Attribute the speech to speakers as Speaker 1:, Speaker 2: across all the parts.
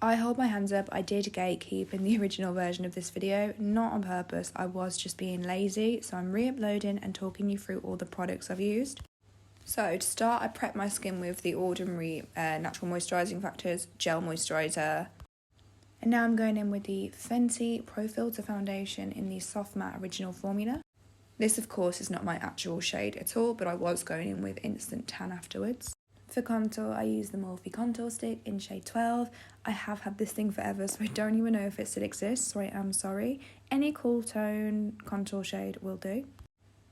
Speaker 1: I hold my hands up, I did gatekeep in the original version of this video, not on purpose, I was just being lazy, so I'm re-uploading and talking you through all the products I've used. So to start, I prepped my skin with the Ordinary Natural Moisturising Factors Gel Moisturiser. And now I'm going in with the Fenty Pro Filter Foundation in the Soft Matte Original Formula. This of course is not my actual shade at all, but I was going in with Instant Tan afterwards. For contour, I use the Morphe Contour Stick in shade 12. I have had this thing forever, so I don't even know if it still exists, so I am sorry. Any cool tone contour shade will do.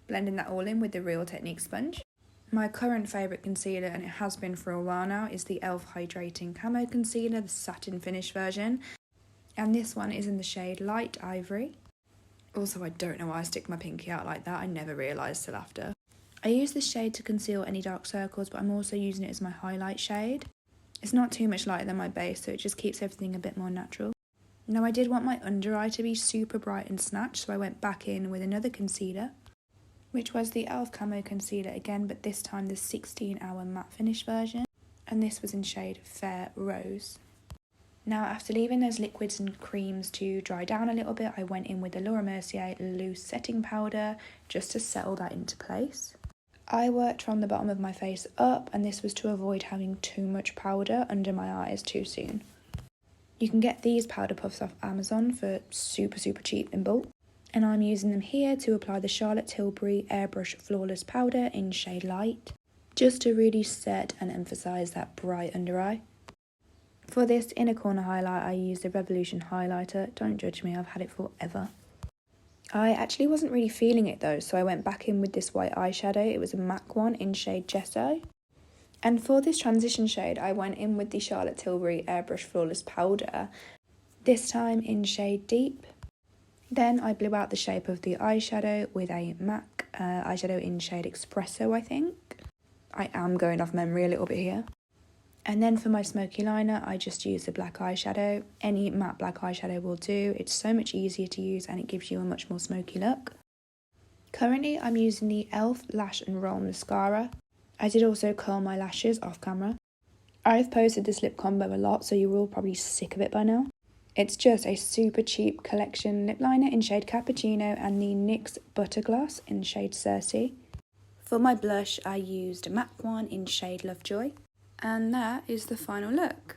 Speaker 1: Blending that all in with the Real Technique sponge. My current favourite concealer, and it has been for a while now, is the e.l.f. Hydrating Camo Concealer, the satin finish version. And this one is in the shade Light Ivory. Also, I don't know why I stick my pinky out like that, I never realised till after. I use this shade to conceal any dark circles, but I'm also using it as my highlight shade. It's not too much lighter than my base, so it just keeps everything a bit more natural. Now I did want my under eye to be super bright and snatched, so I went back in with another concealer, which was the e.l.f. Camo Concealer again, but this time the 16-hour matte finish version, and this was in shade Fair Rose. Now after leaving those liquids and creams to dry down a little bit, I went in with the Laura Mercier Loose Setting Powder just to settle that into place. I worked from the bottom of my face up, and this was to avoid having too much powder under my eyes too soon. You can get these powder puffs off Amazon for super cheap in bulk, and I'm using them here to apply the Charlotte Tilbury Airbrush Flawless Powder in shade Light, just to really set and emphasise that bright under eye. For this inner corner highlight, I used the Revolution highlighter. Don't judge me, I've had it forever. I actually wasn't really feeling it though, so I went back in with this white eyeshadow. It was a MAC one in shade Gesso. And for this transition shade, I went in with the Charlotte Tilbury Airbrush Flawless Powder, this time in shade Deep. Then I blew out the shape of the eyeshadow with a MAC eyeshadow in shade Espresso, I think. I am going off memory a little bit here. And then for my smoky liner, I just used a black eyeshadow. Any matte black eyeshadow will do. It's so much easier to use and it gives you a much more smoky look. Currently, I'm using the e.l.f. Lash and Roll Mascara. I did also curl my lashes off camera. I've posted this lip combo a lot, so you're all probably sick of it by now. It's just a super cheap collection lip liner in shade Cappuccino and the NYX Butter Gloss in shade Cersei. For my blush, I used a MAC one in shade Lovejoy. And that is the final look.